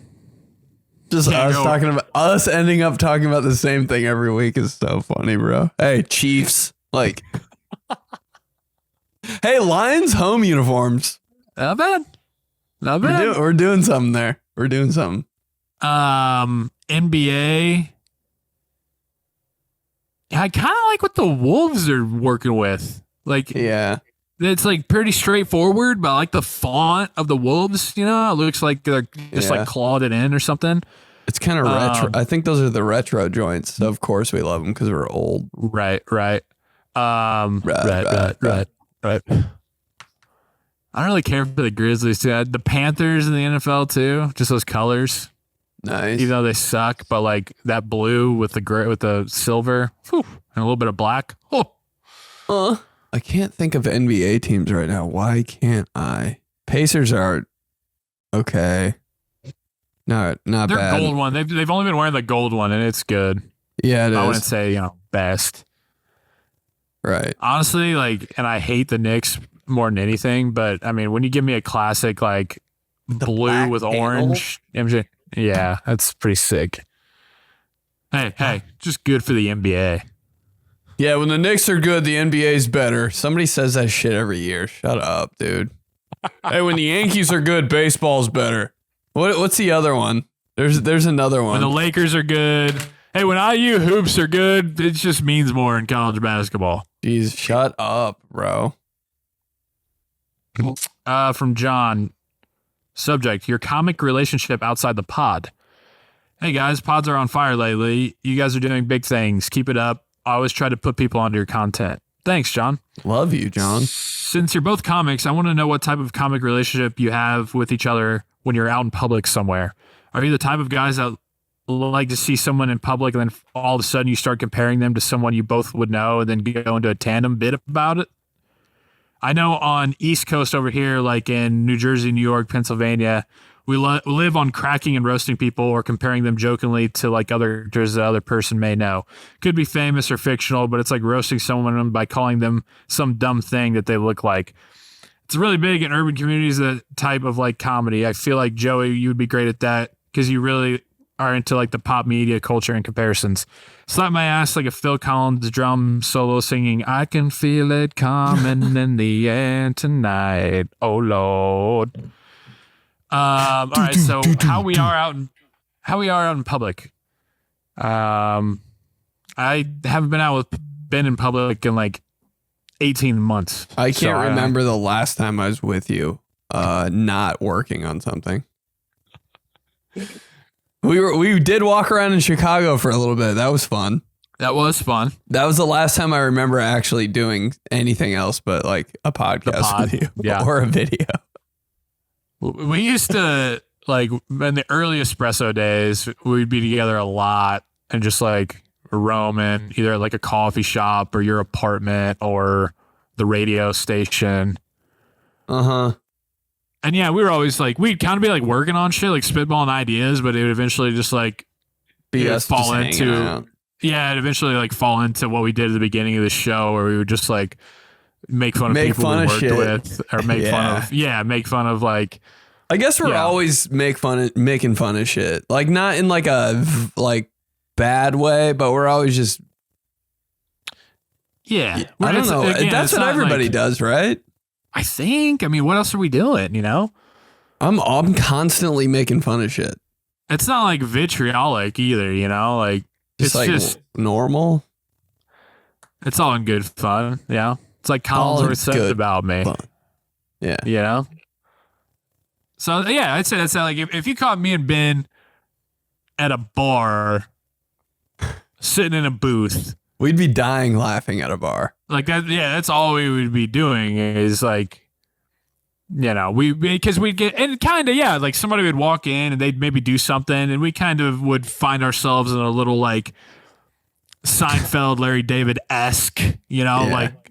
Just us ending up talking about the same thing every week is so funny, bro. Hey, Chiefs. Like, hey, Lions home uniforms. Not bad. Not bad. We're doing something there. We're doing something. NBA. I kind of like what the Wolves are working with. Like, yeah, it's like pretty straightforward, but I like the font of the Wolves. You know, it looks like they're just like clawed it in or something. It's kind of retro. I think those are the retro joints. So of course we love them because we're old. Right. Right. I don't really care for the Grizzlies too. The Panthers in the NFL too. Just those colors. Nice. Even though they suck, but like that blue with the gray with the silver, and a little bit of black. I can't think of NBA teams right now. Why can't I? Pacers are okay. No, not They're bad. Gold one. They've only been wearing the gold one, and it's good. Yeah, it is. I wouldn't say best. Right. Honestly, like, and I hate the Knicks more than anything, but I mean, when you give me a classic like The blue with panel? orange, MJ, yeah, that's pretty sick. Hey, just good for the NBA. Yeah, when the Knicks are good, the NBA's better. Somebody says that shit every year. Shut up, dude. Hey, when the Yankees are good, baseball's better. What's the other one? There's another one. When the Lakers are good, Hey, when IU hoops are good, it just means more in college basketball. Jeez, shut up, bro. From John. Subject, your comic relationship outside the pod. Hey guys, pods are on fire lately. You guys are doing big things. Keep it up. I always try to put people onto your content. Thanks, John. Love you, John. Since you're both comics, I want to know what type of comic relationship you have with each other when you're out in public somewhere. Are you the type of guys that like to see someone in public and then all of a sudden you start comparing them to someone you both would know and then go into a tandem bit about it? I know on East Coast over here, like in New Jersey, New York, Pennsylvania, we live on cracking and roasting people or comparing them jokingly to like other characters the other person may know. Could be famous or fictional, but it's like roasting someone by calling them some dumb thing that they look like. It's really big in urban communities, that type of like comedy. I feel like, Joey, you would be great at that because you really are into like the pop media culture and comparisons. Slap my ass like a Phil Collins drum solo singing, I can feel it coming in the air tonight. Oh Lord. All right. So how we are out in public. I haven't been in public in like 18 months. I can't remember the last time I was with you, not working on something. We did walk around in Chicago for a little bit. That was fun. That was fun. That was the last time I remember actually doing anything else but like a podcast with you or a video. We used to, like, in the early espresso days, we'd be together a lot and just like roaming either like a coffee shop or your apartment or the radio station. Uh-huh. And yeah, we were always like, we'd kind of be like working on shit, like spitballing ideas, but it would eventually just like fall into, it'd eventually like fall into what we did at the beginning of the show, where we would just like make fun of people we worked with, or make fun of like. I guess we're always making fun of shit, like not in like a like bad way, but we're always just. Yeah, I don't know. Again, that's what everybody does, right? I think. I mean, what else are we doing? You know, I'm constantly making fun of shit. It's not like vitriolic either. You know, like it's like just normal. It's all in good fun. Yeah, it's like Collinsworth said about me. Fun. Yeah, you know. So yeah, I'd say that's like if you caught me and Ben at a bar, sitting in a booth. We'd be dying laughing at a bar. Like that, yeah, that's all we would be doing is like, you know, because we'd get, and kind of, yeah, like somebody would walk in and they'd maybe do something and we kind of would find ourselves in a little like Seinfeld, Larry David-esque, you know, like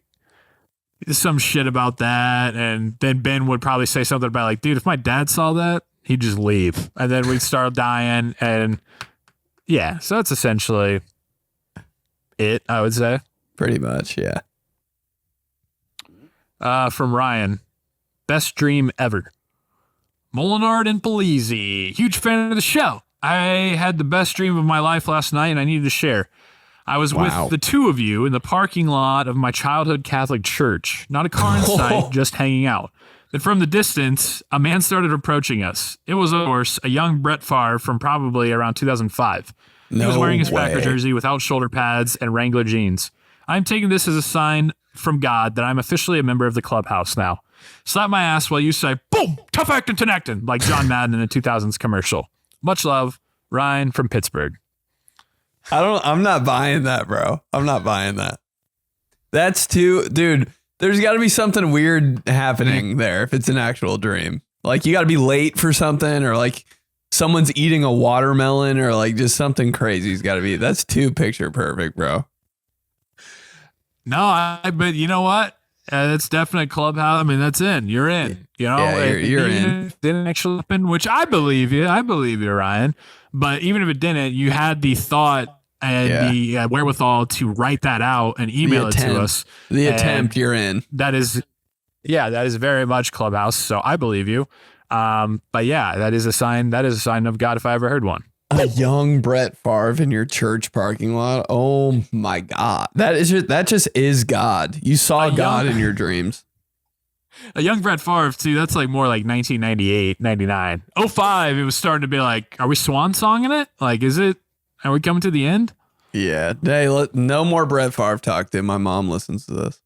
some shit about that. And then Ben would probably say something about like, dude, if my dad saw that, he'd just leave. And then we'd start dying. And yeah, so that's essentially it, I would say. Pretty much, yeah. From Ryan, best dream ever. Mulinaro and Polizzi, huge fan of the show. I had the best dream of my life last night and I needed to share. I was with the two of you in the parking lot of my childhood Catholic church. Not a car in sight, just hanging out. Then from the distance, a man started approaching us. It was, of course, a young Brett Favre from probably around 2005. He was wearing his Packer jersey without shoulder pads and Wrangler jeans. I'm taking this as a sign from God that I'm officially a member of the clubhouse now. Slap my ass while you say, boom, tough acting, connecting, like John Madden in a 2000s commercial. Much love, Ryan from Pittsburgh. I'm not buying that, bro. I'm not buying that. That's too, dude, there's got to be something weird happening there if it's an actual dream. Like you got to be late for something, or like someone's eating a watermelon, or like just something crazy's got to be. That's too picture perfect, bro. No, but you know what? It's definitely clubhouse. I mean, that's in. You're in. You know, yeah, you're in. It didn't actually happen, which I believe you. I believe you, Ryan. But even if it didn't, you had the thought and the wherewithal to write that out and email it to us. The attempt, you're in. That is very much clubhouse. So I believe you. But yeah, that is a sign. That is a sign of God if I ever heard one. A young Brett Favre in your church parking lot. Oh my God. That just is God. You saw God in your dreams. A young Brett Favre too. That's like more like 1998, 99, 05. It was starting to be like, are we swan songing it? Like, is it Are we coming to the end? Yeah. Hey, no more Brett Favre talk, dude. My mom listens to this.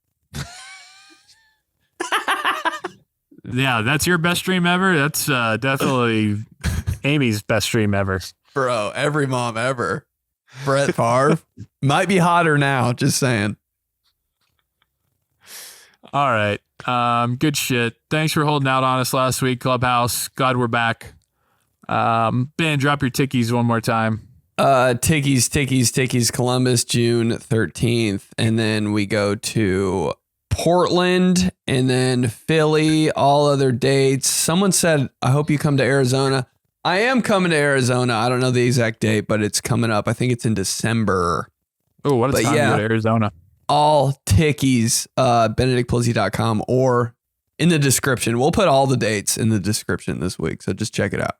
Yeah, that's your best stream ever. That's definitely Amy's best stream ever. Bro, every mom ever. Brett Favre might be hotter now. Just saying. All right. Good shit. Thanks for holding out on us last week, Clubhouse. Glad we're back. Ben, drop your tickies one more time. Tickies, Columbus, June 13th. And then we go to Portland and then Philly, all other dates. Someone said, I hope you come to Arizona. I am coming to Arizona. I don't know the exact date, but it's coming up. I think it's in December. Oh, what a time to go to Arizona. All tickies, benedictpolizzi.com or in the description. We'll put all the dates in the description this week. So just check it out.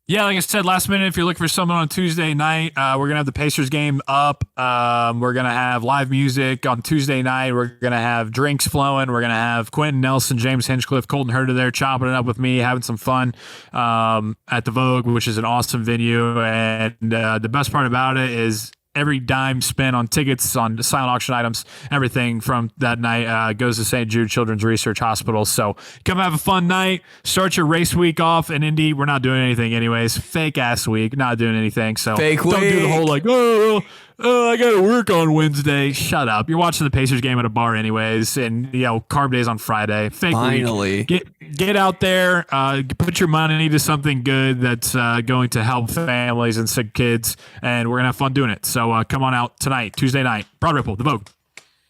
Yeah, like I said, last minute, if you're looking for something on Tuesday night, we're going to have the Pacers game up. We're going to have live music on Tuesday night. We're going to have drinks flowing. We're going to have Quentin Nelson, James Hinchcliffe, Colton Herta there chopping it up with me, having some fun at the Vogue, which is an awesome venue. And the best part about it is every dime spent on tickets, on silent auction items, everything from that night goes to St. Jude Children's Research Hospital. So come have a fun night. Start your race week off in Indy. We're not doing anything anyways. Fake ass week. Not doing anything. So Fake don't week. do the whole like, I got to work on Wednesday. Shut up. You're watching the Pacers game at a bar anyways. And, carb days on Friday. Fake Finally. week. Get out there. Put your money into something good that's going to help families and sick kids. And we're going to have fun doing it. So come on out tonight, Tuesday night. Broad Ripple, the Vogue.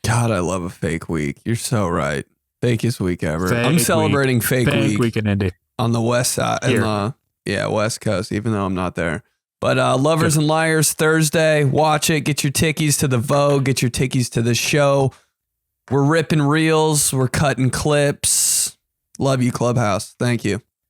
God, I love a fake week. You're so right. Fakest week ever. Fake I'm celebrating week. fake week in Indy. on the west side. West Coast, even though I'm not there. But Lovers and Liars Thursday, watch it. Get your tickies to the Vogue. Get your tickies to the show. We're ripping reels. We're cutting clips. Love you, Clubhouse. Thank you.